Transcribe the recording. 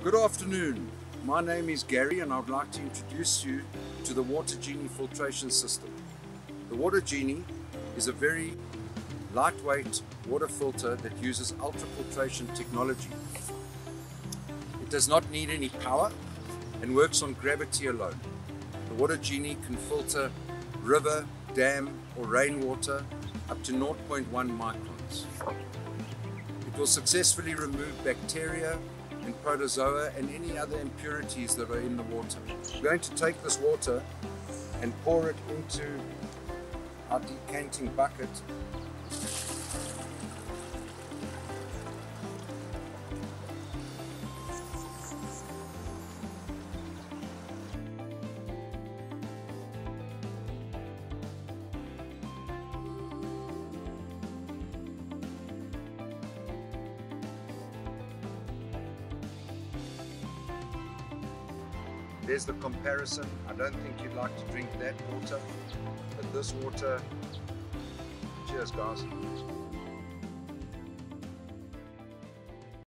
Good afternoon. My name is Gary and I would like to introduce you to the Water-Genie filtration system. The Water-Genie is a very lightweight water filter that uses ultrafiltration technology. It does not need any power and works on gravity alone. The Water-Genie can filter river, dam or rainwater up to 0.1 microns. It will successfully remove bacteria and protozoa and any other impurities that are in the water. We're going to take this water and pour it into our decanting bucket. There's the comparison. I don't think you'd like to drink that water, but this water, cheers guys.